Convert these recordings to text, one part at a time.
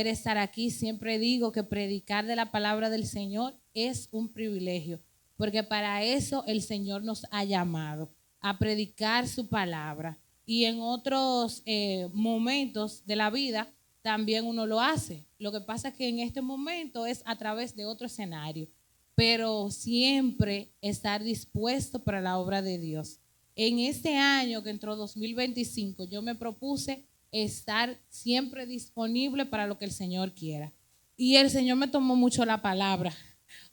poder estar aquí. Siempre digo que predicar de la palabra del Señor es un privilegio, porque para eso el Señor nos ha llamado, a predicar su palabra. Y en otros momentos de la vida también uno lo hace. Lo que pasa es que en este momento es a través de otro escenario, pero siempre estar dispuesto para la obra de Dios. En este año que entró 2025, yo me propuse estar siempre disponible para lo que el Señor quiera. Y el Señor me tomó mucho la palabra.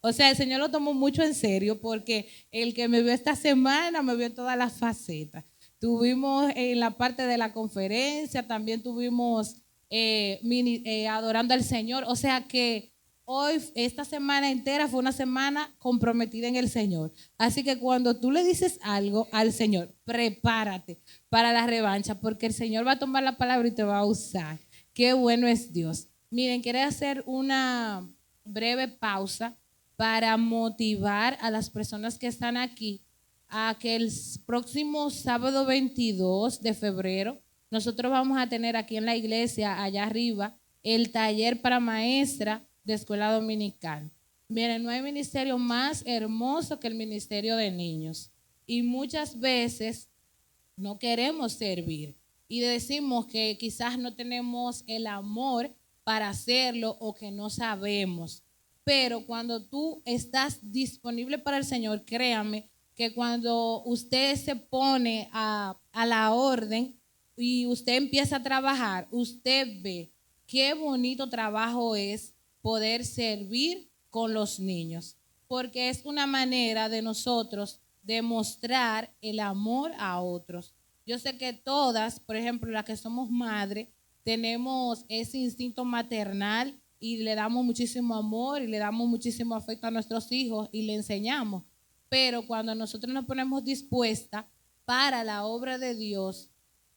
O sea, el Señor lo tomó mucho en serio, porque el que me vio esta semana me vio en todas las facetas. Tuvimos en la parte de la conferencia, también tuvimos adorando al Señor. O sea que hoy, esta semana entera fue una semana comprometida en el Señor. Así que cuando tú le dices algo al Señor, prepárate para la revancha, porque el Señor va a tomar la palabra y te va a usar. Qué bueno es Dios. Miren, quiero hacer una breve pausa para motivar a las personas que están aquí a que el próximo sábado 22 de febrero nosotros vamos a tener aquí en la iglesia, allá arriba, el taller para maestra de escuela dominical. Miren, no hay ministerio más hermoso que el ministerio de niños. Y muchas veces no queremos servir y decimos que quizás no tenemos el amor para hacerlo o que no sabemos. Pero cuando tú estás disponible para el Señor, créame que cuando usted se pone a la orden y usted empieza a trabajar, usted ve qué bonito trabajo es poder servir con los niños, porque es una manera de nosotros demostrar el amor a otros. Yo sé que todas, por ejemplo, las que somos madres, tenemos ese instinto maternal y le damos muchísimo amor y le damos muchísimo afecto a nuestros hijos y le enseñamos. Pero cuando nosotros nos ponemos dispuestas para la obra de Dios,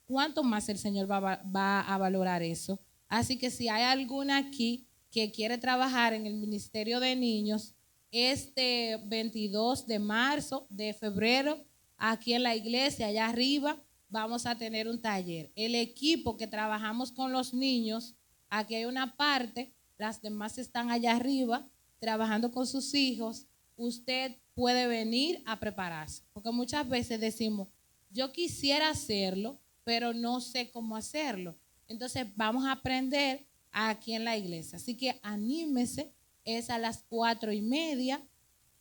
¿cuánto más el Señor va a valorar eso? Así que si hay alguna aquí que quiere trabajar en el Ministerio de Niños, este 22 de marzo, de febrero, aquí en la iglesia, allá arriba, vamos a tener un taller. El equipo que trabajamos con los niños, aquí hay una parte, las demás están allá arriba, trabajando con sus hijos. Usted puede venir a prepararse, porque muchas veces decimos, yo quisiera hacerlo, pero no sé cómo hacerlo. Entonces vamos a aprender aquí en la iglesia. Así que anímese, es a las 4:30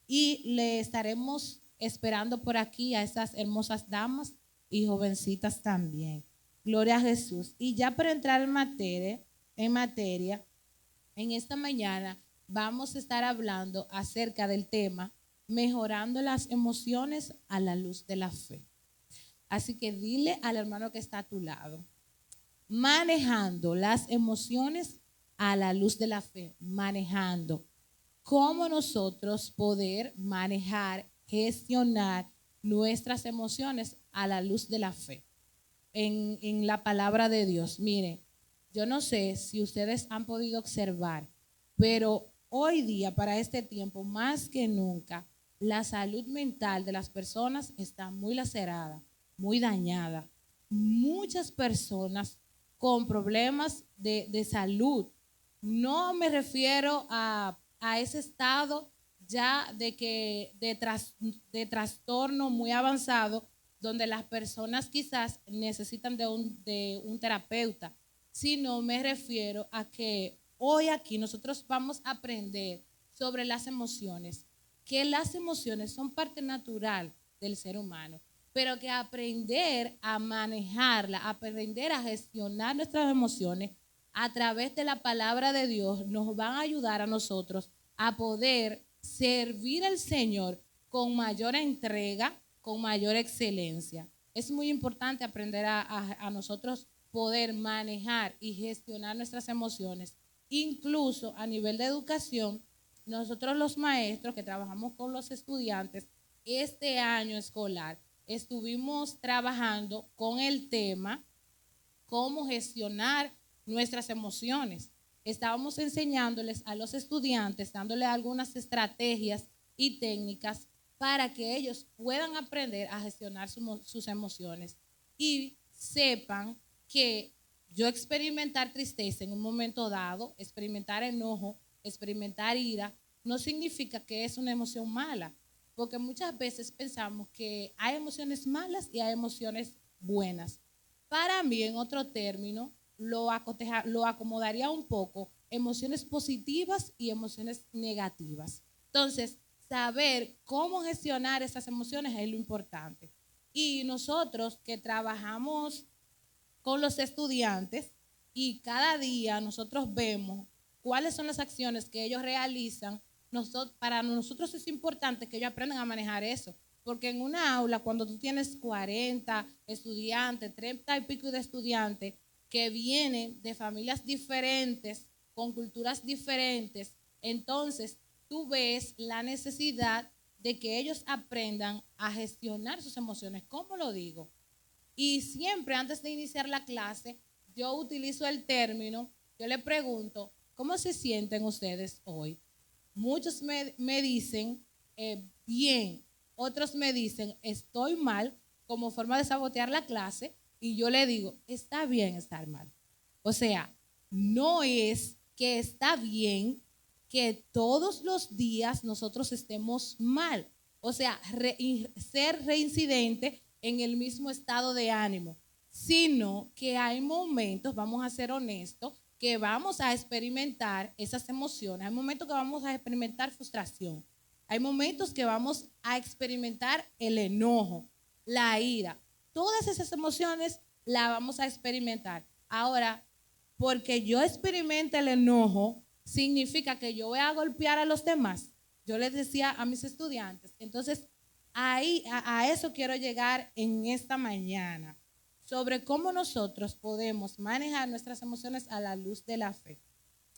y le estaremos esperando por aquí a esas hermosas damas y jovencitas también. Gloria a Jesús. Y ya para entrar en materia, en esta mañana vamos a estar hablando acerca del tema mejorando las emociones a la luz de la fe. Así que dile al hermano que está a tu lado, manejando las emociones a la luz de la fe, manejando. ¿Cómo nosotros poder manejar, gestionar nuestras emociones a la luz de la fe? En la palabra de Dios. Miren, yo no sé si ustedes han podido observar, pero hoy día, para este tiempo, más que nunca, la salud mental de las personas está muy lacerada, muy dañada. Muchas personas con problemas de salud. No me refiero a ese estado ya de trastorno muy avanzado, donde las personas quizás necesitan de un terapeuta, sino me refiero a que hoy aquí nosotros vamos a aprender sobre las emociones, que las emociones son parte natural del ser humano, pero que aprender a manejarla, aprender a gestionar nuestras emociones a través de la palabra de Dios nos van a ayudar a nosotros a poder servir al Señor con mayor entrega, con mayor excelencia. Es muy importante aprender a nosotros poder manejar y gestionar nuestras emociones. Incluso a nivel de educación, nosotros los maestros que trabajamos con los estudiantes, este año escolar estuvimos trabajando con el tema cómo gestionar nuestras emociones. Estábamos enseñándoles a los estudiantes, dándoles algunas estrategias y técnicas para que ellos puedan aprender a gestionar sus emociones y sepan que yo experimentar tristeza en un momento dado, experimentar enojo, experimentar ira, no significa que es una emoción mala, porque muchas veces pensamos que hay emociones malas y hay emociones buenas. Para mí, en otro término, lo acomodaría un poco, emociones positivas y emociones negativas. Entonces, saber cómo gestionar esas emociones es lo importante. Y nosotros que trabajamos con los estudiantes y cada día nosotros vemos cuáles son las acciones que ellos realizan, para nosotros es importante que ellos aprendan a manejar eso. Porque en una aula, cuando tú tienes 40 estudiantes, 30 y pico de estudiantes que vienen de familias diferentes, con culturas diferentes, entonces tú ves la necesidad de que ellos aprendan a gestionar sus emociones. ¿Cómo lo digo? Y siempre antes de iniciar la clase, yo utilizo el término, yo le pregunto, ¿cómo se sienten ustedes hoy? Muchos me dicen, bien, otros me dicen, estoy mal, como forma de sabotear la clase, y yo le digo, está bien estar mal. O sea, no es que está bien que todos los días nosotros estemos mal. O sea, ser reincidente en el mismo estado de ánimo, sino que hay momentos, vamos a ser honestos, que vamos a experimentar esas emociones. Hay momentos que vamos a experimentar frustración. Hay momentos que vamos a experimentar el enojo, la ira. Todas esas emociones las vamos a experimentar. Ahora, porque yo experimente el enojo, significa que yo voy a golpear a los demás. Yo les decía a mis estudiantes. Entonces, ahí a eso quiero llegar en esta mañana, sobre cómo nosotros podemos manejar nuestras emociones a la luz de la fe.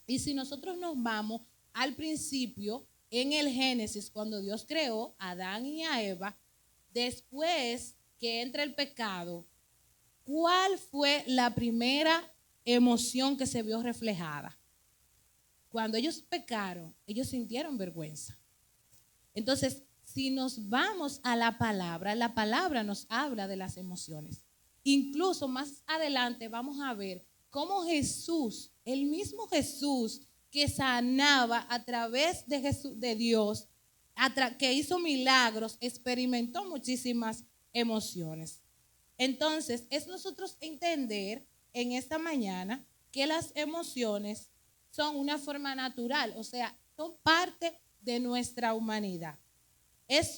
Y si nosotros nos vamos al principio, en el Génesis, cuando Dios creó a Adán y a Eva, después que entra el pecado, ¿cuál fue la primera emoción que se vio reflejada? Cuando ellos pecaron, ellos sintieron vergüenza. Entonces, si nos vamos a la palabra nos habla de las emociones. Incluso más adelante vamos a ver cómo Jesús, el mismo Jesús que sanaba a través de, de Dios, que hizo milagros, experimentó muchísimas emociones. Entonces, es nosotros entender en esta mañana que las emociones son una forma natural, o sea, son parte de nuestra humanidad.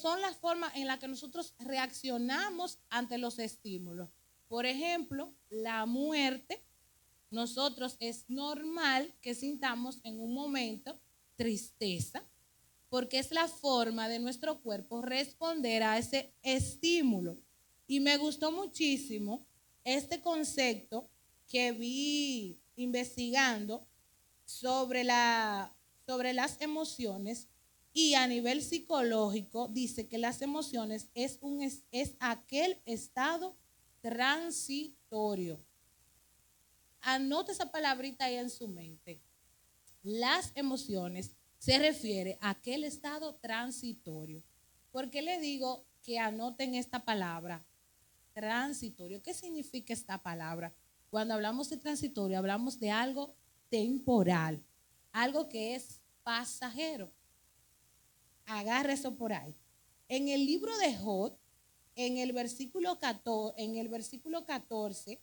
Son las formas en las que nosotros reaccionamos ante los estímulos. Por ejemplo, la muerte, nosotros es normal que sintamos en un momento tristeza, porque es la forma de nuestro cuerpo responder a ese estímulo. Y me gustó muchísimo este concepto que vi investigando sobre las emociones, y a nivel psicológico dice que las emociones es aquel estado transitorio. Anote esa palabrita ahí en su mente. Las emociones se refiere a aquel estado transitorio. ¿Por qué le digo que anoten esta palabra? Transitorio. ¿Qué significa esta palabra? Cuando hablamos de transitorio, hablamos de algo temporal, algo que es pasajero. Agarre eso por ahí. En el libro de Job, en el versículo 14,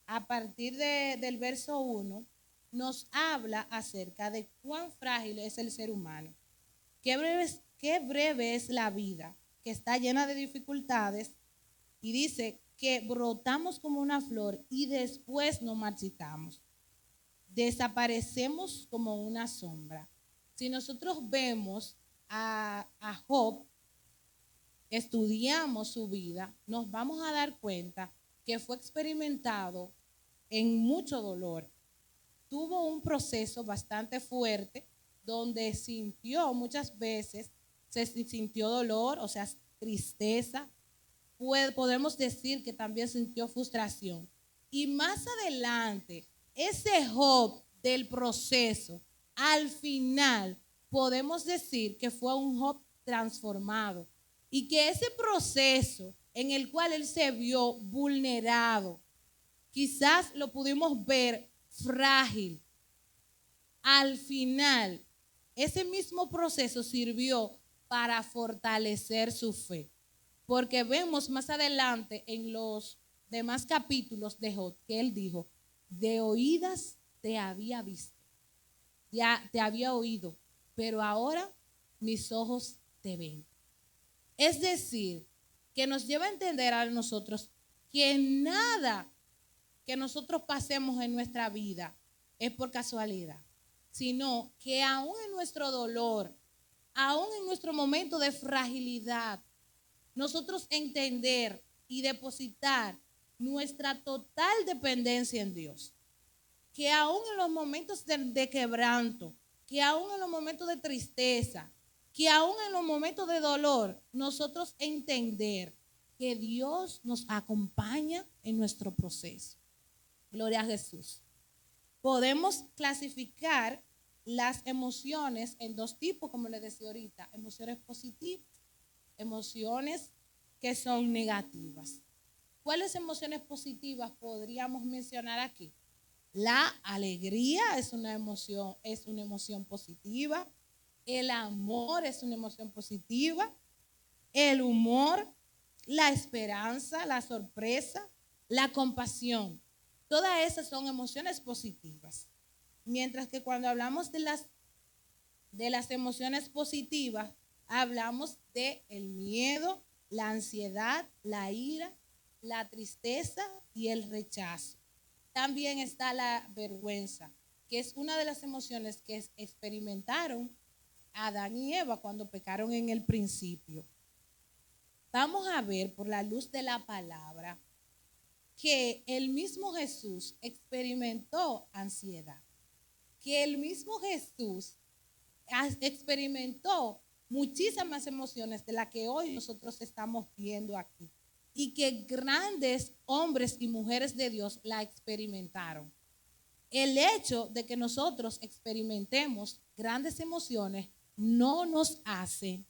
a partir del verso 1, nos habla acerca de cuán frágil es el ser humano. Qué breve es la vida, que está llena de dificultades, y dice que brotamos como una flor y después nos marchitamos. Desaparecemos como una sombra. Si nosotros vemos a Job, estudiamos su vida, nos vamos a dar cuenta que fue experimentado en mucho dolor. Tuvo un proceso bastante fuerte donde sintió muchas veces, se sintió dolor, o sea, tristeza. Podemos decir que también sintió frustración. Y más adelante, ese Job del proceso, al final, podemos decir que fue un Job transformado. Y que ese proceso en el cual él se vio vulnerado, quizás lo pudimos ver frágil. Al final, ese mismo proceso sirvió para fortalecer su fe. Porque vemos más adelante en los demás capítulos de Job que él dijo, de oídas te había visto, ya te había oído, pero ahora mis ojos te ven. Es decir, que nos lleva a entender a nosotros que nada que nosotros pasemos en nuestra vida es por casualidad, sino que aún en nuestro dolor, aún en nuestro momento de fragilidad, nosotros entender y depositar nuestra total dependencia en Dios. Que aún en los momentos de quebranto, que aún en los momentos de tristeza, que aún en los momentos de dolor, nosotros entender que Dios nos acompaña en nuestro proceso. Gloria a Jesús. Podemos clasificar las emociones en dos tipos, como les decía ahorita, emociones positivas, emociones que son negativas. ¿Cuáles emociones positivas podríamos mencionar aquí? La alegría es una emoción positiva. El amor es una emoción positiva. El humor, la esperanza, la sorpresa, la compasión. Todas esas son emociones positivas. Mientras que cuando hablamos de las emociones positivas, hablamos de el miedo, la ansiedad, la ira, la tristeza y el rechazo. También está la vergüenza, que es una de las emociones que experimentaron Adán y Eva cuando pecaron en el principio. Vamos a ver por la luz de la palabra que el mismo Jesús experimentó ansiedad, que el mismo Jesús experimentó muchísimas emociones de las que hoy nosotros estamos viendo aquí y que grandes hombres y mujeres de Dios la experimentaron. El hecho de que nosotros experimentemos grandes emociones no nos hace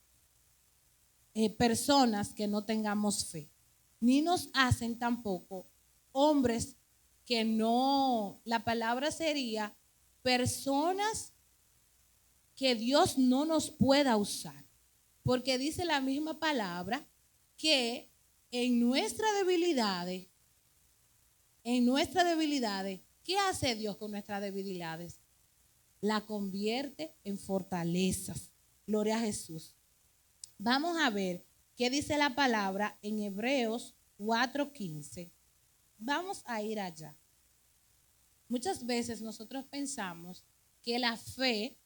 personas que no tengamos fe, ni nos hacen tampoco hombres que no, la palabra sería personas que Dios no nos pueda usar, porque dice la misma palabra que en nuestras debilidades, ¿qué hace Dios con nuestras debilidades? La convierte en fortalezas. Gloria a Jesús. Vamos a ver qué dice la palabra en Hebreos 4:15. Vamos a ir allá. Muchas veces nosotros pensamos que la fe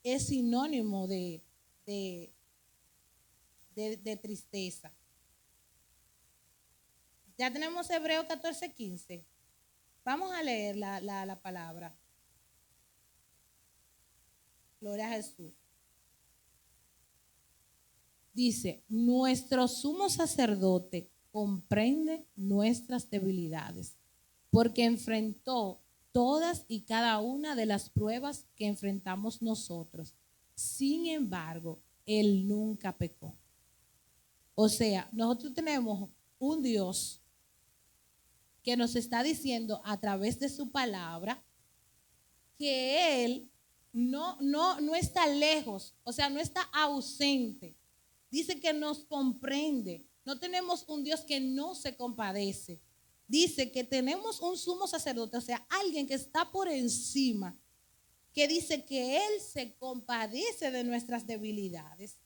es sinónimo de tristeza. Ya tenemos Hebreos 14:15. Vamos a leer la palabra. Gloria a Jesús. Dice, nuestro sumo sacerdote comprende nuestras debilidades, porque enfrentó todas y cada una de las pruebas que enfrentamos nosotros. Sin embargo, él nunca pecó. O sea, nosotros tenemos un Dios que nos está diciendo a través de su palabra que Él no está lejos, o sea, no está ausente. Dice que nos comprende. No tenemos un Dios que no se compadece. Dice que tenemos un sumo sacerdote, o sea, alguien que está por encima, que dice que Él se compadece de nuestras debilidades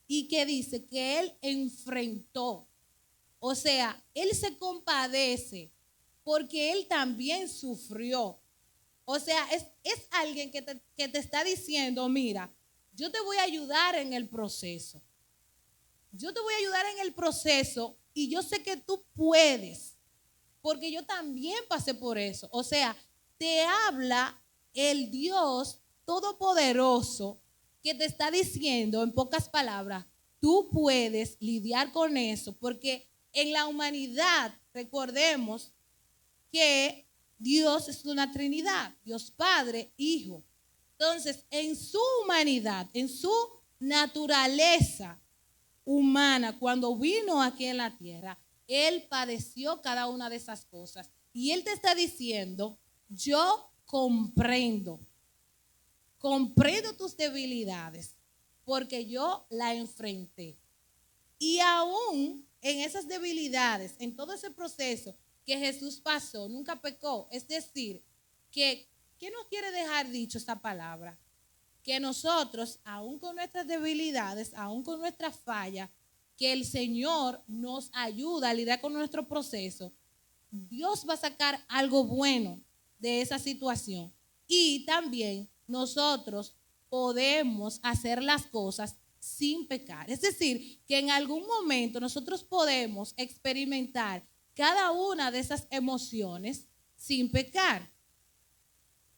y que dice que Él enfrentó. O sea, Él se compadece porque Él también sufrió. O sea, es alguien que te está diciendo, mira, yo te voy a ayudar en el proceso. Yo te voy a ayudar en el proceso y yo sé que tú puedes, porque yo también pasé por eso. O sea, te habla el Dios todopoderoso que te está diciendo, en pocas palabras, tú puedes lidiar con eso, porque en la humanidad, recordemos que Dios es una Trinidad, Dios Padre, Hijo. Entonces, en su humanidad, en su naturaleza humana, cuando vino aquí en la tierra, Él padeció cada una de esas cosas. Y Él te está diciendo, yo comprendo tus debilidades, porque yo la enfrenté. Y aún en esas debilidades, en todo ese proceso que Jesús pasó, nunca pecó. Es decir, ¿qué nos quiere dejar dicho esta palabra? Que nosotros, aún con nuestras debilidades, aún con nuestras fallas, que el Señor nos ayuda a lidiar con nuestro proceso, Dios va a sacar algo bueno de esa situación. Y también nosotros podemos hacer las cosas sin pecar. Es decir, que en algún momento nosotros podemos experimentar cada una de esas emociones sin pecar.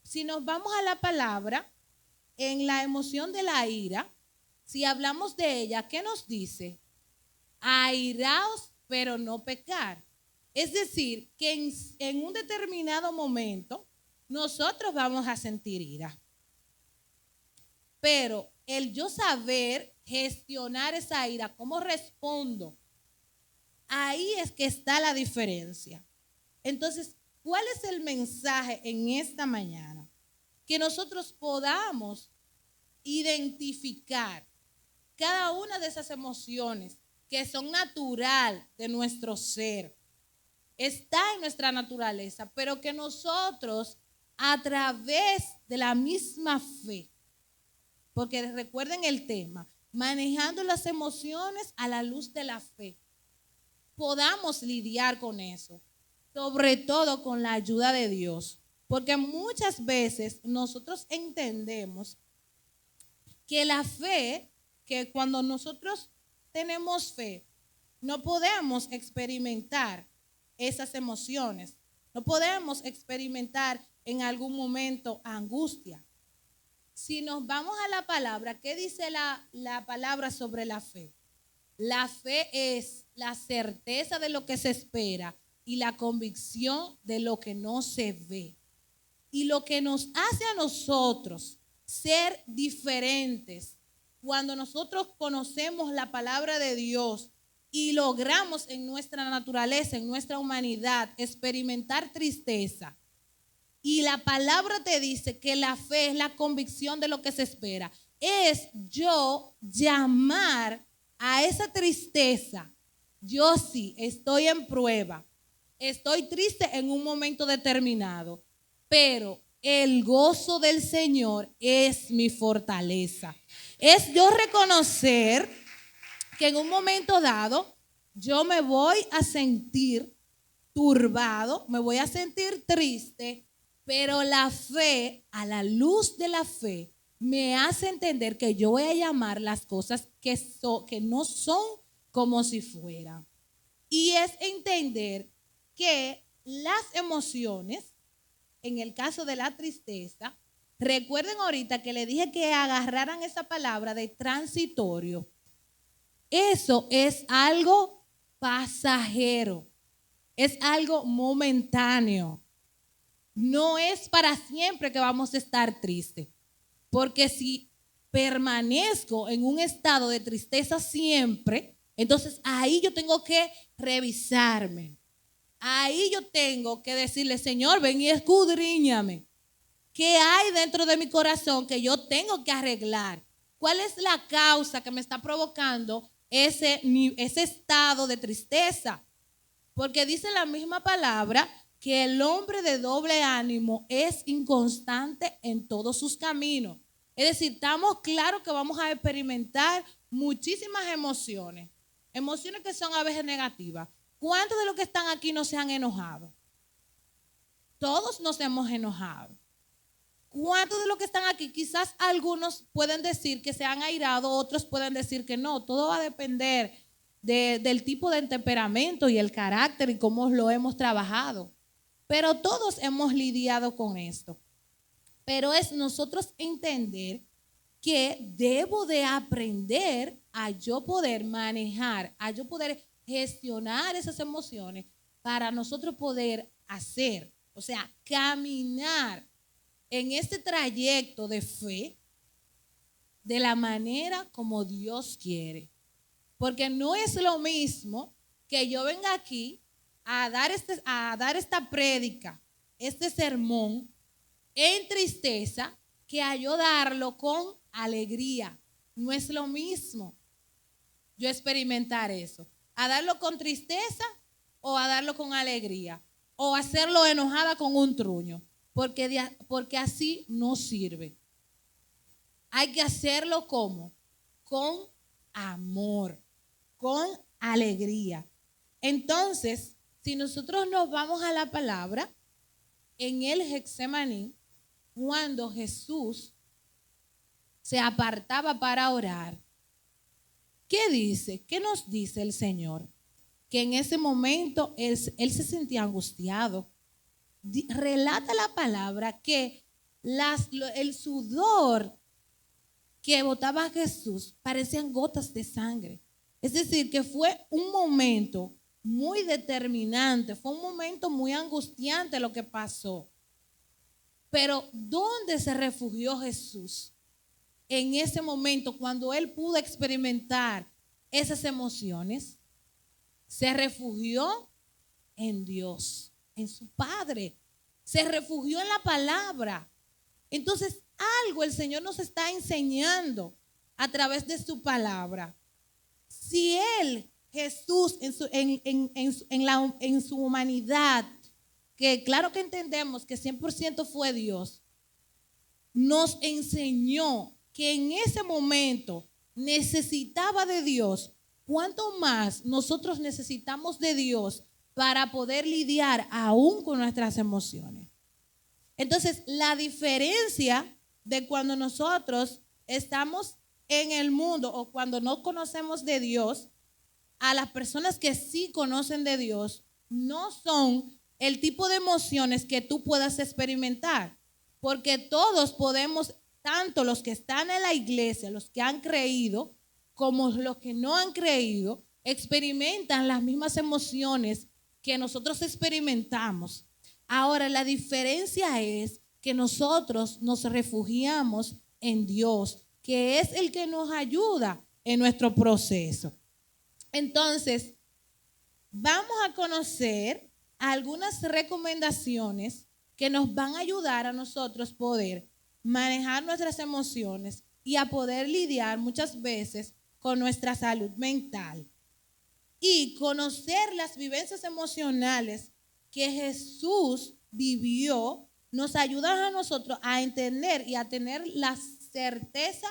Si nos vamos a la palabra, en la emoción de la ira, si hablamos de ella, ¿qué nos dice? Airaos, pero no pecar. Es decir, que en un determinado momento nosotros vamos a sentir ira. Pero el yo saber gestionar esa ira, ¿cómo respondo? Ahí es que está la diferencia. Entonces, ¿cuál es el mensaje en esta mañana? Que nosotros podamos identificar cada una de esas emociones que son natural de nuestro ser. Está en nuestra naturaleza, pero que nosotros a través de la misma fe, porque recuerden el tema, manejando las emociones a la luz de la fe, podamos lidiar con eso, sobre todo con la ayuda de Dios, porque muchas veces nosotros entendemos que la fe, que cuando nosotros tenemos fe, no podemos experimentar esas emociones, no podemos experimentar en algún momento angustia. Si nos vamos a la palabra, ¿qué dice la palabra sobre la fe? La fe es la certeza de lo que se espera y la convicción de lo que no se ve. Y lo que nos hace a nosotros ser diferentes cuando nosotros conocemos la palabra de Dios y logramos en nuestra naturaleza, en nuestra humanidad, experimentar tristeza. Y la palabra te dice que la fe es la convicción de lo que se espera. Es yo llamar a esa tristeza. Yo sí estoy en prueba. Estoy triste en un momento determinado. Pero el gozo del Señor es mi fortaleza. Es yo reconocer que en un momento dado yo me voy a sentir turbado, me voy a sentir triste, pero la fe, a la luz de la fe, me hace entender que yo voy a llamar las cosas que no son como si fueran. Y es entender que las emociones, en el caso de la tristeza, recuerden ahorita que le dije que agarraran esa palabra de transitorio. Eso es algo pasajero, es algo momentáneo. No es para siempre que vamos a estar tristes, porque si permanezco en un estado de tristeza siempre, entonces ahí yo tengo que revisarme. Ahí yo tengo que decirle, Señor, ven y escudriñame. ¿Qué hay dentro de mi corazón que yo tengo que arreglar? ¿Cuál es la causa que me está provocando ese estado de tristeza? Porque dice la misma palabra que el hombre de doble ánimo es inconstante en todos sus caminos. Es decir, estamos claros que vamos a experimentar muchísimas emociones. Emociones que son a veces negativas. ¿Cuántos de los que están aquí no se han enojado? Todos nos hemos enojado. ¿Cuántos de los que están aquí? Quizás algunos pueden decir que se han airado, otros pueden decir que no. Todo va a depender del tipo de temperamento y el carácter y cómo lo hemos trabajado. Pero todos hemos lidiado con esto. Pero es nosotros entender que debo de aprender a yo poder manejar, a yo poder gestionar esas emociones para nosotros poder hacer, o sea, caminar en este trayecto de fe de la manera como Dios quiere. Porque no es lo mismo que yo venga aquí a dar esta prédica, este sermón en tristeza, que a yo darlo con alegría. No es lo mismo yo experimentar eso. A darlo con tristeza o a darlo con alegría. O hacerlo enojada con un truño. Porque así no sirve. Hay que hacerlo como con amor, con alegría. Entonces, si nosotros nos vamos a la palabra, en el Getsemaní, cuando Jesús se apartaba para orar, ¿qué dice? ¿Qué nos dice el Señor? Que en ese momento él se sentía angustiado. Relata la palabra que el sudor que botaba Jesús parecían gotas de sangre. Es decir, que fue un momento muy determinante, fue un momento muy angustiante lo que pasó. Pero ¿dónde se refugió Jesús? En ese momento, cuando él pudo experimentar esas emociones, se refugió en Dios, en su Padre. Se refugió en la palabra. Entonces, algo el Señor nos está enseñando a través de su palabra. Si Él, Jesús, en su humanidad, que claro que entendemos que 100% fue Dios, nos enseñó que en ese momento necesitaba de Dios, ¿cuánto más nosotros necesitamos de Dios para poder lidiar aún con nuestras emociones? Entonces, la diferencia de cuando nosotros estamos en el mundo o cuando no conocemos de Dios, a las personas que sí conocen de Dios, no son el tipo de emociones que tú puedas experimentar, porque todos podemos, tanto los que están en la iglesia, los que han creído, como los que no han creído, experimentan las mismas emociones que nosotros experimentamos. Ahora, la diferencia es que nosotros nos refugiamos en Dios, que es el que nos ayuda en nuestro proceso. Entonces, vamos a conocer algunas recomendaciones que nos van a ayudar a nosotros poder manejar nuestras emociones y a poder lidiar muchas veces con nuestra salud mental. Y conocer las vivencias emocionales que Jesús vivió nos ayuda a nosotros a entender y a tener la certeza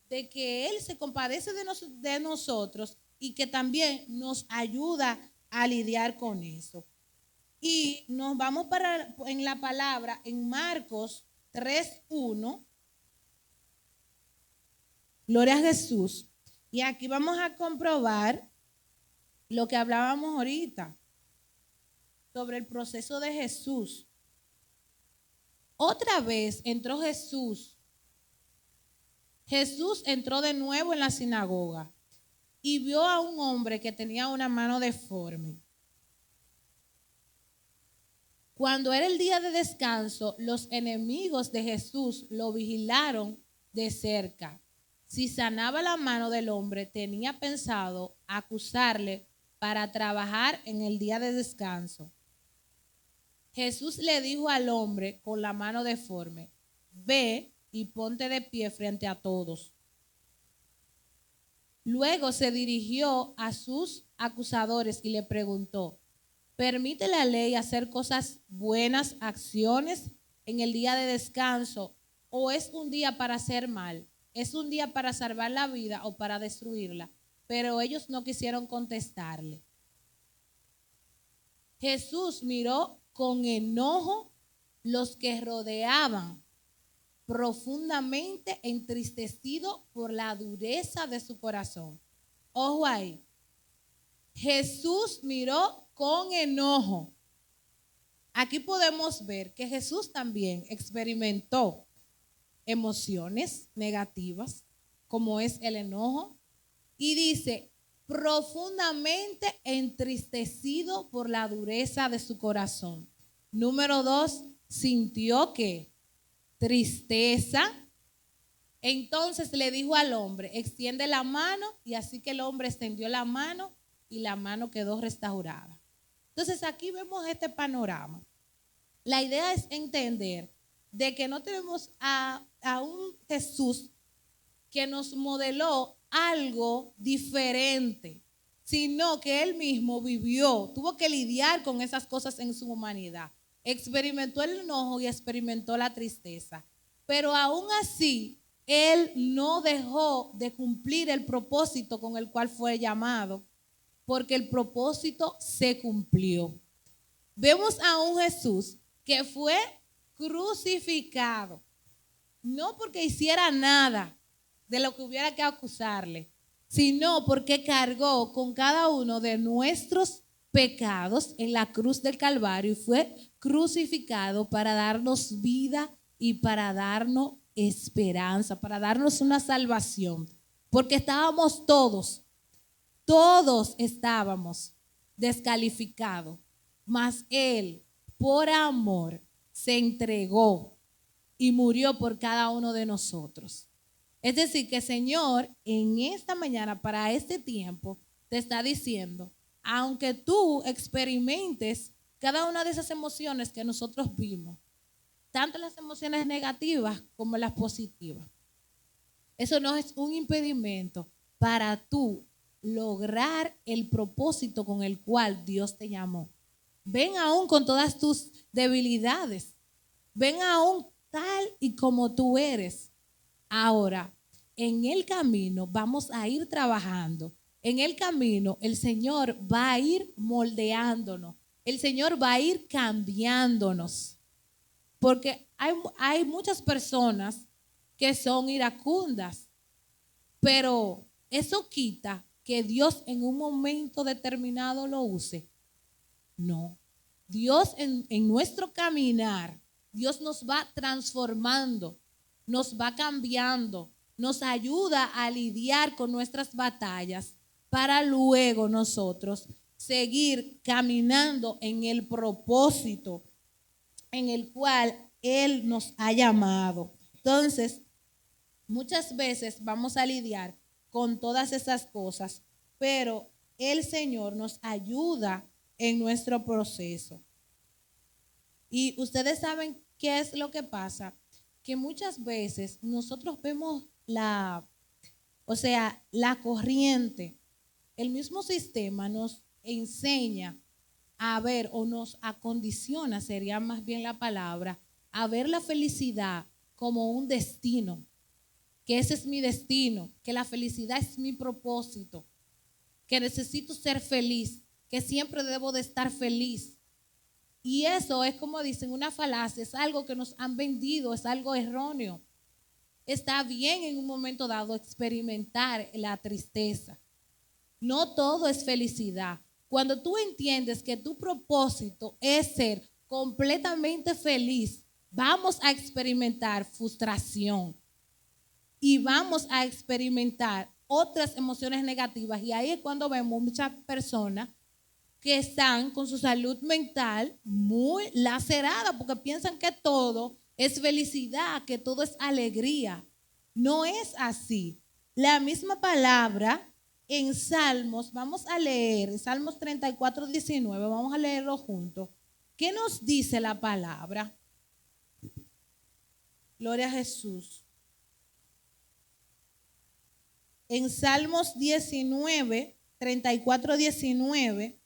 de que Él se compadece de nosotros y que también nos ayuda a lidiar con eso. Y nos vamos en la palabra en Marcos 3:1. Gloria a Jesús. Y aquí vamos a comprobar lo que hablábamos ahorita sobre el proceso de Jesús. Otra vez entró Jesús. Jesús entró de nuevo en la sinagoga y vio a un hombre que tenía una mano deforme. Cuando era el día de descanso, los enemigos de Jesús lo vigilaron de cerca. Si sanaba la mano del hombre, tenía pensado acusarle para trabajar en el día de descanso. Jesús le dijo al hombre con la mano deforme: ve y ponte de pie frente a todos. Luego se dirigió a sus acusadores y le preguntó: ¿permite la ley hacer cosas buenas, acciones en el día de descanso, o es un día para hacer mal? ¿Es un día para salvar la vida o para destruirla? Pero ellos no quisieron contestarle. Jesús miró con enojo los que rodeaban, profundamente entristecido por la dureza de su corazón. Ojo ahí. Jesús miró con enojo. Aquí podemos ver que Jesús también experimentó emociones negativas, como es el enojo, y dice: profundamente entristecido por la dureza de su corazón. Número 2, sintió que tristeza Entonces le dijo al hombre, extiende la mano, y así que el hombre extendió la mano y la mano quedó restaurada. Entonces aquí vemos este panorama. La idea es entender de que no tenemos a un Jesús que nos modeló algo diferente, sino que él mismo vivió, tuvo que lidiar con esas cosas en su humanidad. Experimentó el enojo y experimentó la tristeza. Pero aún así, él no dejó de cumplir el propósito con el cual fue llamado, porque el propósito se cumplió. Vemos a un Jesús que fue crucificado, no porque hiciera nada de lo que hubiera que acusarle, sino porque cargó con cada uno de nuestros pecados en la cruz del Calvario y fue crucificado para darnos vida y para darnos esperanza, para darnos una salvación. Porque estábamos todos estábamos descalificados, mas Él, por amor, se entregó y murió por cada uno de nosotros. Es decir, que el Señor en esta mañana, para este tiempo, te está diciendo, aunque tú experimentes cada una de esas emociones que nosotros vimos, tanto las emociones negativas como las positivas, eso no es un impedimento para tú lograr el propósito con el cual Dios te llamó. Ven aún con todas tus debilidades, ven aún tal y como tú eres. Ahora, en el camino vamos a ir trabajando. En el camino el Señor va a ir moldeándonos. El Señor va a ir cambiándonos. Porque hay muchas personas que son iracundas. Pero eso quita que Dios en un momento determinado lo use. No. Dios en nuestro caminar, Dios nos va transformando, nos va cambiando, nos ayuda a lidiar con nuestras batallas para luego nosotros seguir caminando en el propósito en el cual Él nos ha llamado. Entonces, muchas veces vamos a lidiar con todas esas cosas, pero el Señor nos ayuda en nuestro proceso. Y ustedes saben qué es lo que pasa, que muchas veces nosotros vemos la corriente, el mismo sistema nos enseña a ver o nos acondiciona, sería más bien la palabra, a ver la felicidad como un destino, que ese es mi destino, que la felicidad es mi propósito, que necesito ser feliz, que siempre debo de estar feliz. Y eso es, como dicen, una falacia, es algo que nos han vendido, es algo erróneo. Está bien en un momento dado experimentar la tristeza. No todo es felicidad. Cuando tú entiendes que tu propósito es ser completamente feliz, vamos a experimentar frustración y vamos a experimentar otras emociones negativas. Y ahí es cuando vemos muchas personas que están con su salud mental muy lacerada porque piensan que todo es felicidad, que todo es alegría. No es así. La misma palabra en Salmos, vamos a leer, Salmos 34, 19, vamos a leerlo juntos. ¿Qué nos dice la palabra? Gloria a Jesús. En Salmos 19, 34, 19.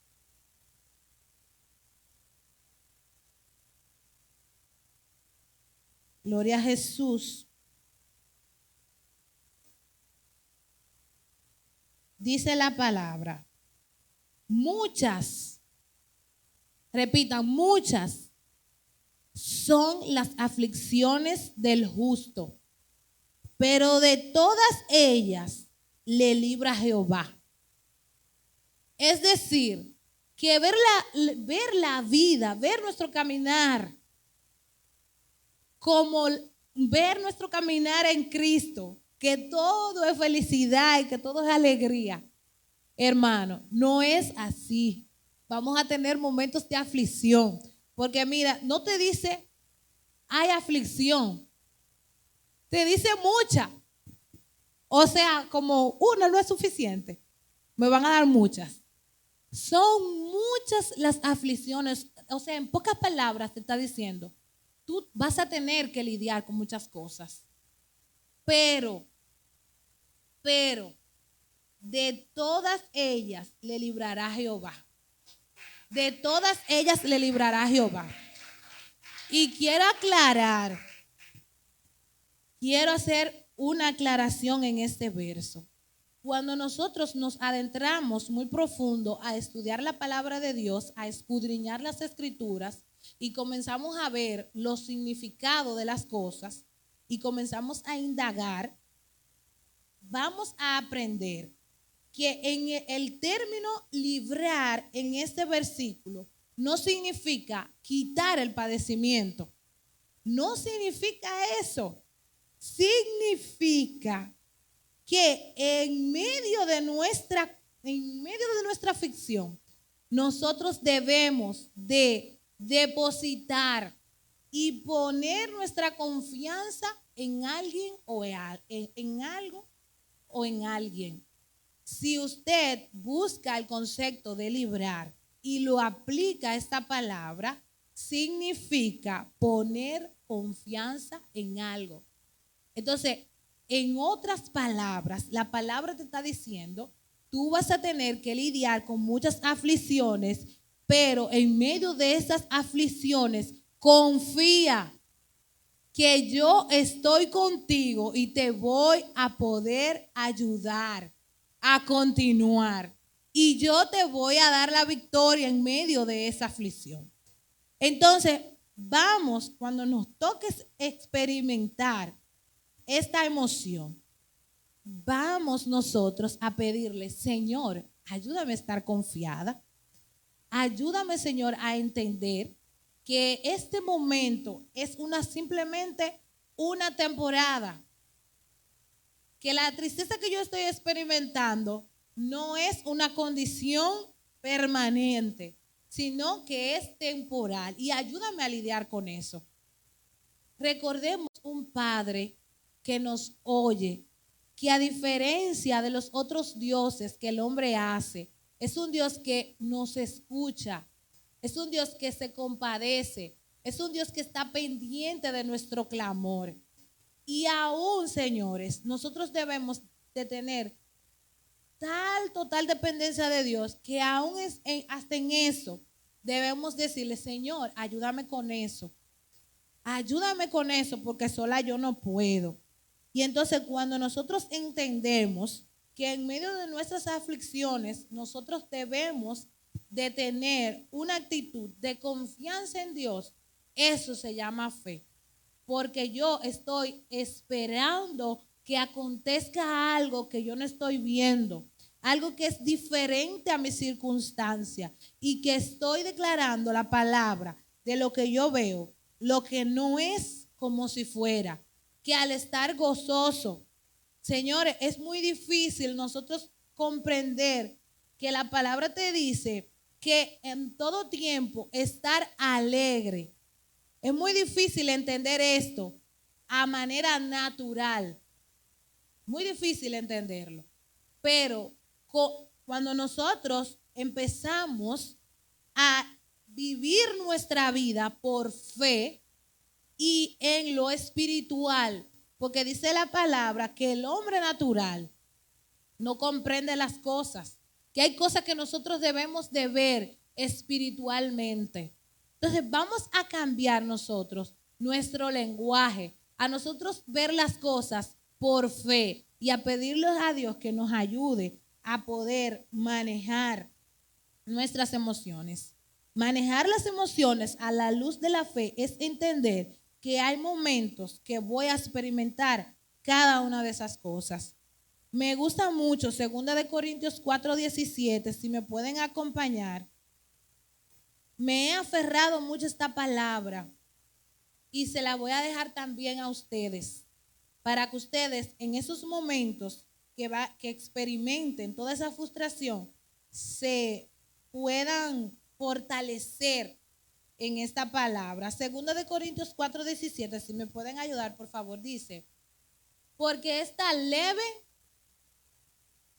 Gloria a Jesús. Dice la palabra, muchas, repitan, muchas son las aflicciones del justo, pero de todas ellas le libra Jehová. Es decir, que ver la vida, ver nuestro caminar, como ver nuestro caminar en Cristo, que todo es felicidad y que todo es alegría. Hermano, no es así. Vamos a tener momentos de aflicción. Porque mira, no te dice hay aflicción. Te dice mucha. O sea, como una no es suficiente, me van a dar muchas. Son muchas las aflicciones. O sea, en pocas palabras te está diciendo, tú vas a tener que lidiar con muchas cosas. Pero, de todas ellas le librará Jehová. De todas ellas le librará Jehová. Y quiero hacer una aclaración en este verso. Cuando nosotros nos adentramos muy profundo a estudiar la palabra de Dios, a escudriñar las escrituras y comenzamos a ver los significados de las cosas y comenzamos a indagar, vamos a aprender que en el término librar en este versículo no significa quitar el padecimiento. No significa eso. Significa que en medio de nuestra aflicción, nosotros debemos de depositar y poner nuestra confianza en alguien o en algo o en alguien. Si usted busca el concepto de librar y lo aplica a esta palabra, significa poner confianza en algo. Entonces, en otras palabras, la palabra te está diciendo, tú vas a tener que lidiar con muchas aflicciones, pero en medio de esas aflicciones, confía que yo estoy contigo y te voy a poder ayudar a continuar. Y yo te voy a dar la victoria en medio de esa aflicción. Entonces, vamos, cuando nos toques experimentar esta emoción, vamos nosotros a pedirle, Señor, ayúdame a estar confiada. Ayúdame, Señor, a entender que este momento es simplemente una temporada. Que la tristeza que yo estoy experimentando no es una condición permanente, sino que es temporal. Y ayúdame a lidiar con eso. Recordemos un Padre que nos oye, que a diferencia de los otros dioses que el hombre hace, es un Dios que nos escucha, es un Dios que se compadece, es un Dios que está pendiente de nuestro clamor. Y aún, señores, nosotros debemos de tener total dependencia de Dios, que aún hasta en eso debemos decirle, Señor, ayúdame con eso. Ayúdame con eso porque sola yo no puedo. Y entonces cuando nosotros entendemos que en medio de nuestras aflicciones nosotros debemos de tener una actitud de confianza en Dios, eso se llama fe. Porque yo estoy esperando que acontezca algo que yo no estoy viendo, algo que es diferente a mi circunstancia y que estoy declarando la palabra de lo que yo veo, lo que no es como si fuera, que al estar gozoso, señores, es muy difícil nosotros comprender que la palabra te dice que en todo tiempo estar alegre. Es muy difícil entender esto a manera natural. Muy difícil entenderlo. Pero cuando nosotros empezamos a vivir nuestra vida por fe y en lo espiritual, porque dice la palabra que el hombre natural no comprende las cosas, que hay cosas que nosotros debemos de ver espiritualmente. Entonces vamos a cambiar nosotros nuestro lenguaje, a nosotros ver las cosas por fe y a pedirle a Dios que nos ayude a poder manejar nuestras emociones. Manejar las emociones a la luz de la fe es entender que hay momentos que voy a experimentar cada una de esas cosas. Me gusta mucho 2 Corintios 4:17, si me pueden acompañar. Me he aferrado mucho a esta palabra y se la voy a dejar también a ustedes, para que ustedes en esos momentos que experimenten toda esa frustración, se puedan fortalecer en esta palabra. 2 Corintios 4:17, si me pueden ayudar, por favor, dice, porque esta leve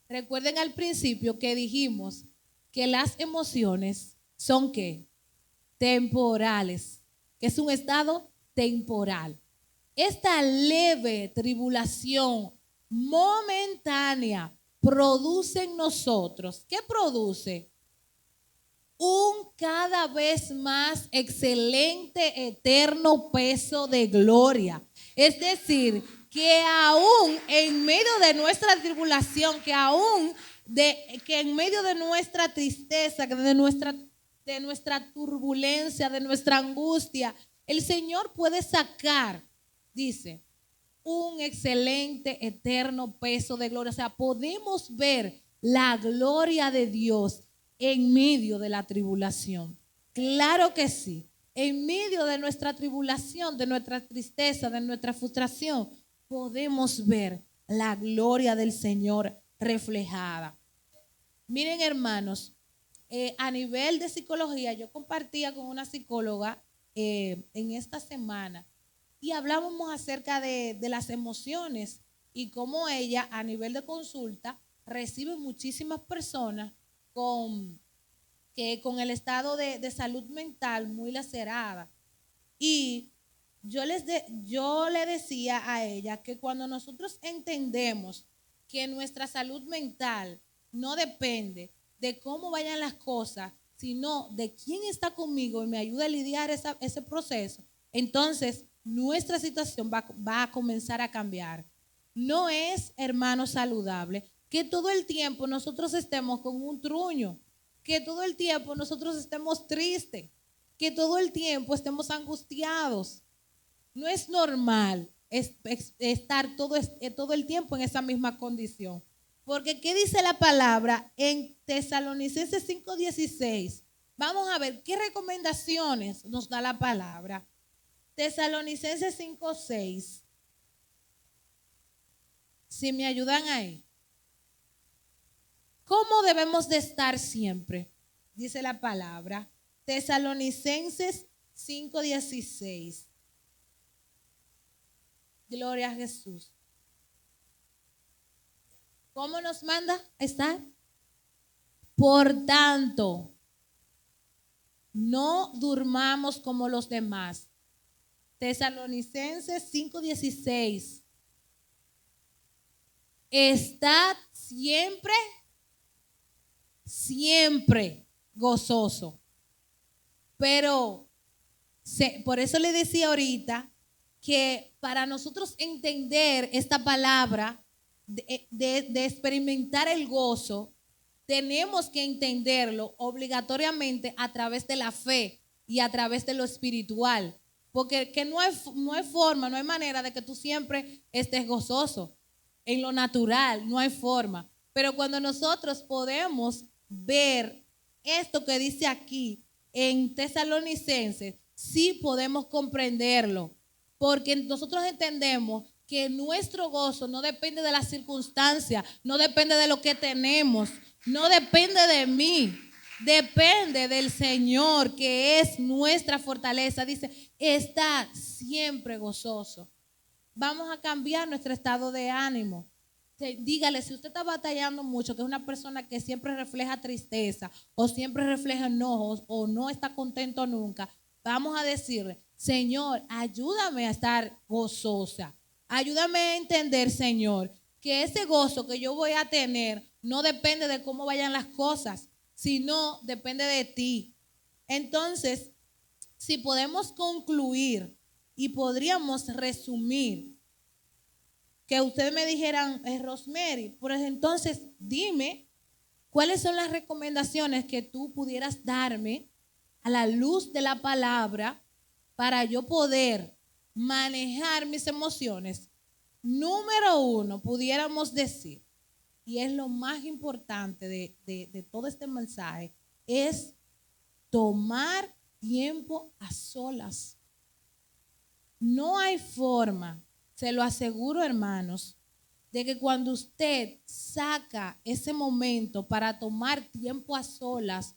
Recuerden al principio que dijimos que las emociones son ¿qué? Temporales, que es un estado temporal. Esta leve tribulación momentánea produce en nosotros, ¿qué produce? Un cada vez más excelente, eterno peso de gloria. Es decir, que aún en medio de nuestra tribulación, que en medio de nuestra tristeza, de nuestra turbulencia, de nuestra angustia, el Señor puede sacar, dice, un excelente, eterno peso de gloria. O sea, podemos ver la gloria de Dios en medio de la tribulación. Claro que sí. En medio de nuestra tribulación, de nuestra tristeza, de nuestra frustración, podemos ver la gloria del Señor reflejada. Miren, hermanos, a nivel de psicología, yo compartía con una psicóloga en esta semana y hablábamos acerca de las emociones y cómo ella a nivel de consulta recibe muchísimas personas con el estado de salud mental muy lacerada. Y yo le decía a ella que cuando nosotros entendemos que nuestra salud mental no depende de cómo vayan las cosas, sino de quién está conmigo y me ayuda a lidiar ese proceso, entonces nuestra situación va a comenzar a cambiar. No es, hermano, saludable que todo el tiempo nosotros estemos con un truño, que todo el tiempo nosotros estemos tristes, que todo el tiempo estemos angustiados. No es normal estar todo el tiempo en esa misma condición. Porque ¿qué dice la palabra en Tesalonicenses 5:16? Vamos a ver qué recomendaciones nos da la palabra. Tesalonicenses 5:6. Si me ayudan ahí. ¿Cómo debemos de estar siempre? Dice la palabra. Tesalonicenses 5:16. Gloria a Jesús. ¿Cómo nos manda a estar? Por tanto, no durmamos como los demás. Tesalonicenses 5:16. Estad siempre gozoso. Pero por eso le decía ahorita que para nosotros entender esta palabra de experimentar el gozo, tenemos que entenderlo obligatoriamente a través de la fe y a través de lo espiritual. Porque que no hay forma, no hay manera de que tú siempre estés gozoso. En lo natural no hay forma. Pero cuando nosotros podemos ver esto que dice aquí en Tesalonicenses, sí podemos comprenderlo. Porque nosotros entendemos que nuestro gozo no depende de las circunstancias, no depende de lo que tenemos, no depende de mí, depende del Señor, que es nuestra fortaleza. Dice, está siempre gozoso. Vamos a cambiar nuestro estado de ánimo. Dígale, si usted está batallando mucho, que es una persona que siempre refleja tristeza o siempre refleja enojos o no está contento nunca, vamos a decirle, Señor, ayúdame a estar gozosa. Ayúdame a entender, Señor, que ese gozo que yo voy a tener no depende de cómo vayan las cosas, sino depende de ti. Entonces, si podemos concluir y podríamos resumir, que ustedes me dijeran, Rosemary, pues entonces dime cuáles son las recomendaciones que tú pudieras darme a la luz de la palabra para yo poder manejar mis emociones. Número 1, pudiéramos decir, y es lo más importante de todo este mensaje, es tomar tiempo a solas. No hay forma, se lo aseguro, hermanos, de que cuando usted saca ese momento para tomar tiempo a solas,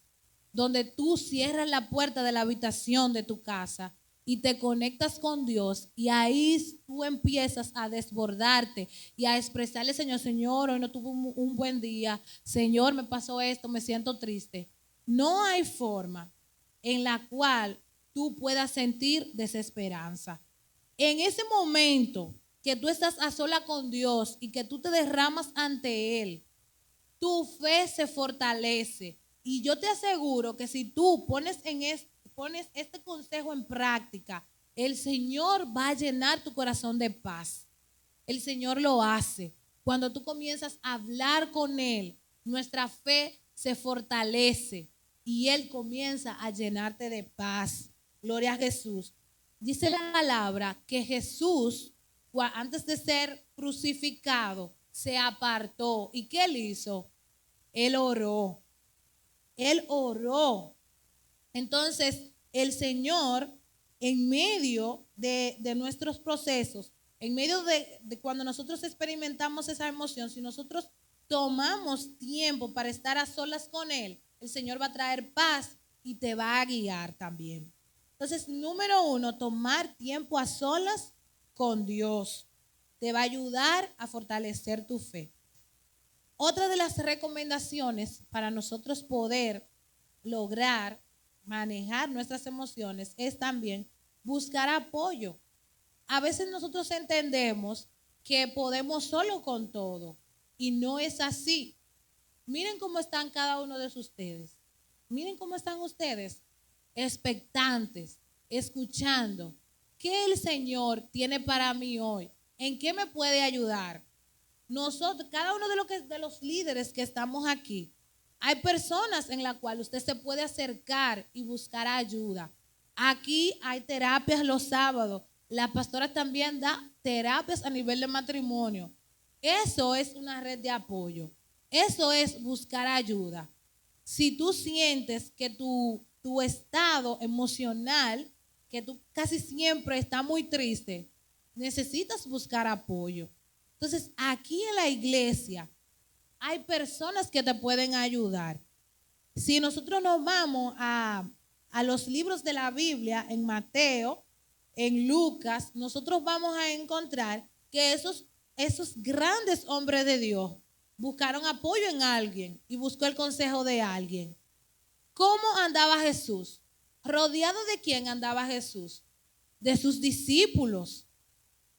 donde tú cierras la puerta de la habitación de tu casa y te conectas con Dios y ahí tú empiezas a desbordarte y a expresarle, Señor, Señor, hoy no tuve un buen día, Señor, me pasó esto, me siento triste. No hay forma en la cual tú puedas sentir desesperanza. En ese momento que tú estás a sola con Dios y que tú te derramas ante Él, tu fe se fortalece. Y yo te aseguro que si tú pones este consejo en práctica, el Señor va a llenar tu corazón de paz. El Señor lo hace. Cuando tú comienzas a hablar con Él, nuestra fe se fortalece y Él comienza a llenarte de paz. Gloria a Jesús. Dice la palabra que Jesús, antes de ser crucificado, se apartó. ¿Y qué él hizo? Él oró. Él oró. Entonces, el Señor, en medio de nuestros procesos, en medio de cuando nosotros experimentamos esa emoción, si nosotros tomamos tiempo para estar a solas con Él, el Señor va a traer paz y te va a guiar también. Entonces, número 1, tomar tiempo a solas con Dios. Te va a ayudar a fortalecer tu fe. Otra de las recomendaciones para nosotros poder lograr manejar nuestras emociones es también buscar apoyo. A veces nosotros entendemos que podemos solo con todo y no es así. Miren cómo están cada uno de ustedes. Miren cómo están ustedes, expectantes, escuchando. ¿Qué el Señor tiene para mí hoy? ¿En qué me puede ayudar? Nosotros, cada uno de los líderes que estamos aquí, hay personas en las cuales usted se puede acercar y buscar ayuda. Aquí hay terapias los sábados. La pastora también da terapias a nivel de matrimonio. Eso es una red de apoyo. Eso es buscar ayuda. Si tú sientes que tu estado emocional, que tú casi siempre estás muy triste, necesitas buscar apoyo. Entonces, aquí en la iglesia hay personas que te pueden ayudar. Si nosotros nos vamos a los libros de la Biblia, en Mateo, en Lucas, nosotros vamos a encontrar que esos grandes hombres de Dios buscaron apoyo en alguien y buscó el consejo de alguien. ¿Cómo andaba Jesús? ¿Rodeado de quién andaba Jesús? De sus discípulos.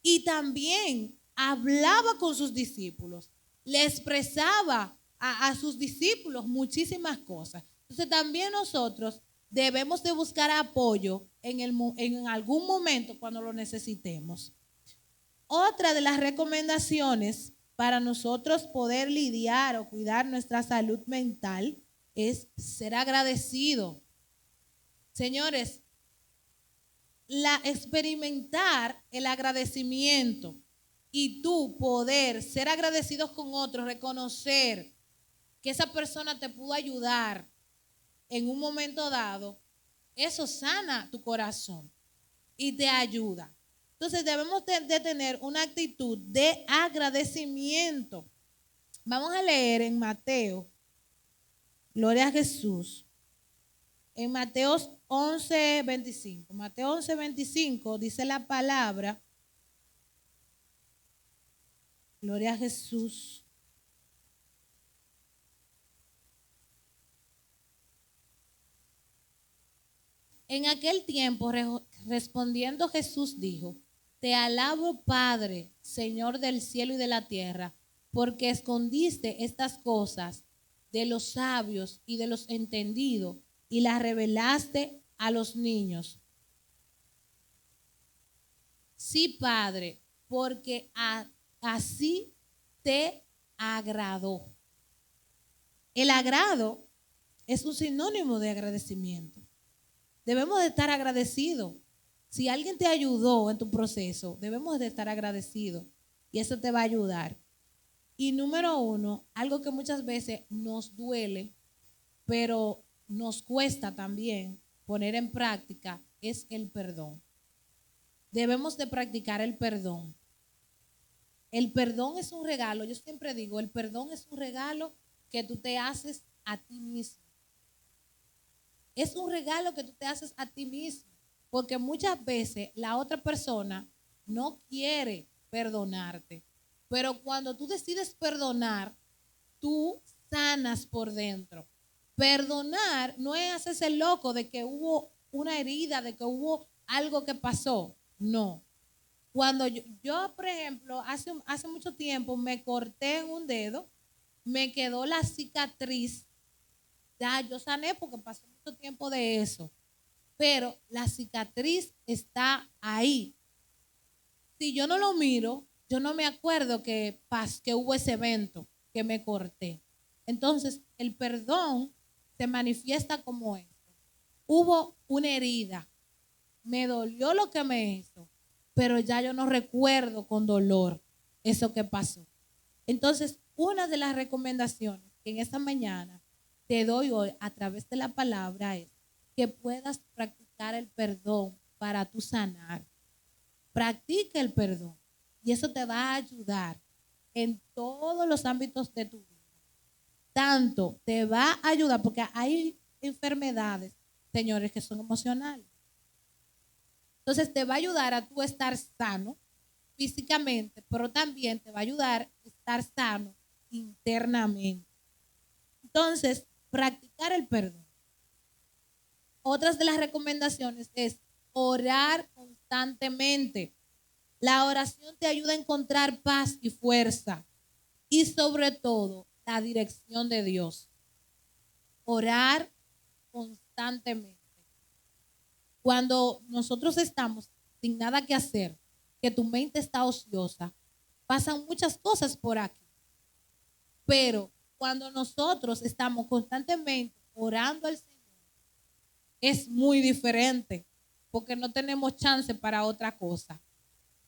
Y también hablaba con sus discípulos, le expresaba a sus discípulos muchísimas cosas. Entonces también nosotros debemos de buscar apoyo en algún momento cuando lo necesitemos. Otra de las recomendaciones para nosotros poder lidiar o cuidar nuestra salud mental es ser agradecido. Señores, experimentar el agradecimiento y tú poder ser agradecidos con otros, reconocer que esa persona te pudo ayudar en un momento dado, eso sana tu corazón y te ayuda. Entonces debemos de tener una actitud de agradecimiento. Vamos a leer en Mateo, gloria a Jesús, en Mateo 11:25. Mateo 11:25 dice la palabra, gloria a Jesús. En aquel tiempo, respondiendo Jesús dijo, te alabo, Padre, Señor del cielo y de la tierra, porque escondiste estas cosas de los sabios y de los entendidos y las revelaste a los niños. Sí, Padre, porque así te agradó. El agrado es un sinónimo de agradecimiento. Debemos de estar agradecidos. Si alguien te ayudó en tu proceso, debemos de estar agradecidos y eso te va a ayudar. Y número 1, algo que muchas veces nos duele, pero nos cuesta también poner en práctica, es el perdón. Debemos de practicar el perdón. El perdón es un regalo. Yo siempre digo, el perdón es un regalo que tú te haces a ti mismo. Es un regalo que tú te haces a ti mismo. porque muchas veces la otra persona no quiere perdonarte, pero cuando tú decides perdonar, tú sanas por dentro. Perdonar no es hacerse loco de que hubo una herida, de que hubo algo que pasó. No. Cuando yo, por ejemplo, hace mucho tiempo me corté en un dedo, me quedó la cicatriz. Ya yo sané porque pasó mucho tiempo de eso. Pero la cicatriz está ahí. Si yo no lo miro, yo no me acuerdo que hubo ese evento, que me corté. Entonces, el perdón se manifiesta como esto. Hubo una herida, me dolió lo que me hizo, pero ya yo no recuerdo con dolor eso que pasó. Entonces, una de las recomendaciones que en esta mañana te doy hoy a través de la palabra es que puedas practicar el perdón para tu sanar. Practica el perdón y eso te va a ayudar en todos los ámbitos de tu vida. Tanto te va a ayudar porque hay enfermedades, señores, que son emocionales. Entonces te va a ayudar a tú estar sano físicamente, pero también te va a ayudar a estar sano internamente. Entonces, practicar el perdón. Otras de las recomendaciones es orar constantemente. La oración te ayuda a encontrar paz y fuerza y sobre todo la dirección de Dios. Orar constantemente. Cuando nosotros estamos sin nada que hacer, que tu mente está ociosa, pasan muchas cosas por aquí. Pero cuando nosotros estamos constantemente orando al Señor, es muy diferente porque no tenemos chance para otra cosa.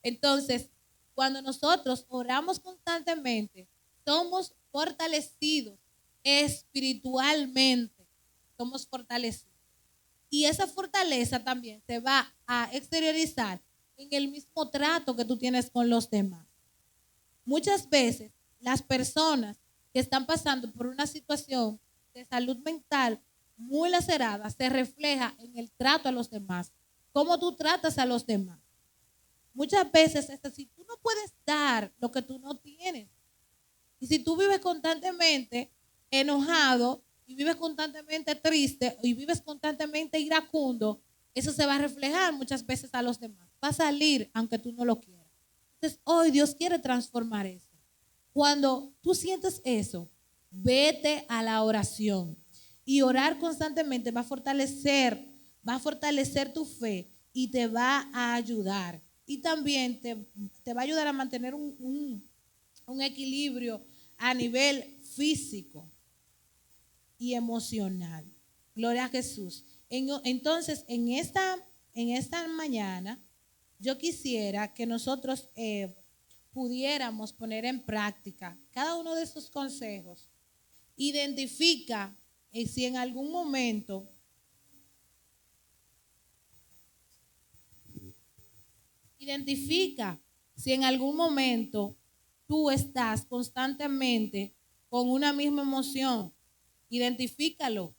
Entonces, cuando nosotros oramos constantemente, somos fortalecidos espiritualmente. Somos fortalecidos. Y esa fortaleza también se va a exteriorizar en el mismo trato que tú tienes con los demás. Muchas veces las personas que están pasando por una situación de salud mental muy lacerada se refleja en el trato a los demás, cómo tú tratas a los demás. Muchas veces, si tú no puedes dar lo que tú no tienes, y si tú vives constantemente enojado y vives constantemente triste y vives constantemente iracundo, eso se va a reflejar muchas veces a los demás. Va a salir aunque tú no lo quieras. Entonces, hoy Dios quiere transformar eso. Cuando tú sientes eso, vete a la oración. Y orar constantemente va a fortalecer tu fe y te va a ayudar. Y también te va a ayudar a mantener un equilibrio a nivel físico y emocional. Gloria a Jesús. Entonces, en esta mañana, yo quisiera que nosotros pudiéramos poner en práctica cada uno de estos consejos. Identifica si en algún momento tú estás constantemente con una misma emoción. Identifícalo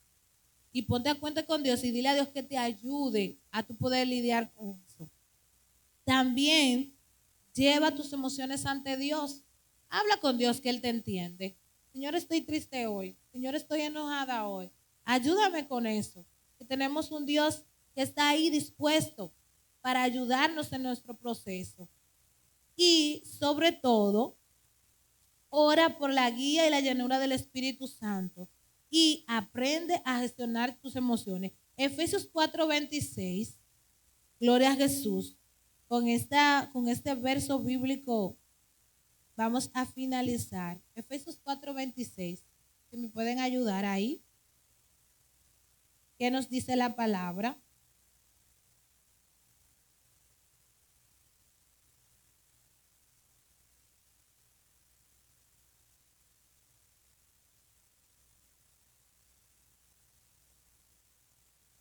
y ponte a cuenta con Dios y dile a Dios que te ayude a tu poder lidiar con eso. También lleva tus emociones ante Dios. Habla con Dios que Él te entiende. Señor, estoy triste hoy. Señor, estoy enojada hoy. Ayúdame con eso. Que tenemos un Dios que está ahí dispuesto para ayudarnos en nuestro proceso. Y sobre todo, ora por la guía y la llenura del Espíritu Santo y aprende a gestionar tus emociones. Efesios 4:26, gloria a Jesús. Con este verso bíblico vamos a finalizar. Efesios 4:26, si me pueden ayudar ahí. ¿Qué nos dice la palabra?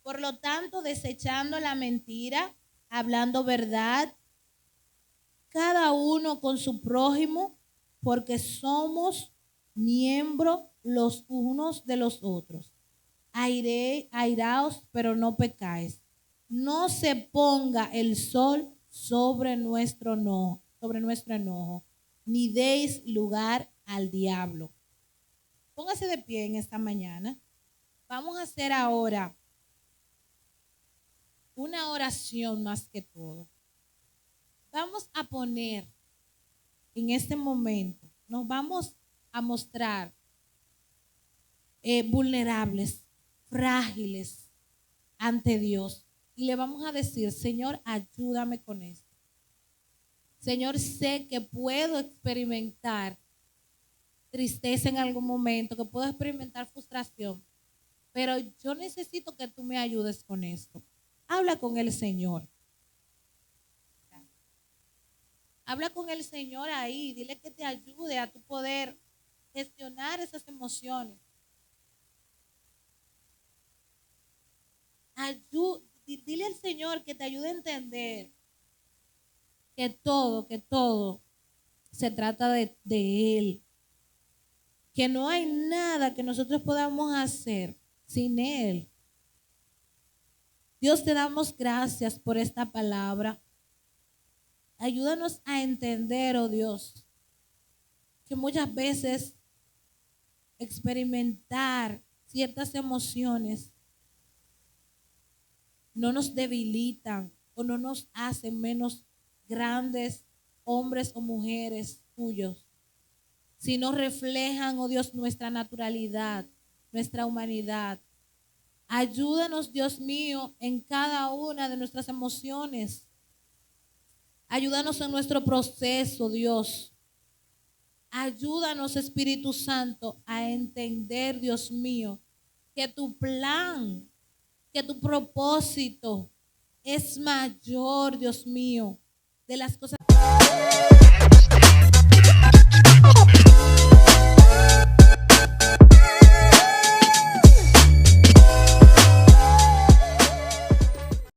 Por lo tanto, desechando la mentira, hablando verdad, cada uno con su prójimo, porque somos miembros los unos de los otros. Airaos, pero no pecáis. no se ponga el sol sobre nuestro enojo, ni deis lugar al diablo. Póngase de pie en esta mañana. Vamos a hacer ahora una oración más que todo. Vamos a poner en este momento, nos vamos a mostrar vulnerables, frágiles ante Dios. Y le vamos a decir, Señor, ayúdame con esto. Señor, sé que puedo experimentar tristeza en algún momento, que puedo experimentar frustración, pero yo necesito que tú me ayudes con esto. Habla con el Señor. Habla con el Señor ahí, dile que te ayude a tu poder gestionar esas emociones. Dile al Señor que te ayude a entender que todo se trata de Él. Que no hay nada que nosotros podamos hacer sin Él. Dios, te damos gracias por esta palabra. Ayúdanos a entender, oh Dios, que muchas veces experimentar ciertas emociones no nos debilitan o no nos hacen menos grandes hombres o mujeres tuyos, sino reflejan, oh Dios, nuestra naturalidad, nuestra humanidad. Ayúdanos, Dios mío, en cada una de nuestras emociones. Ayúdanos en nuestro proceso, Dios. Ayúdanos, Espíritu Santo, a entender, Dios mío, que tu plan, que tu propósito es mayor, Dios mío, de las cosas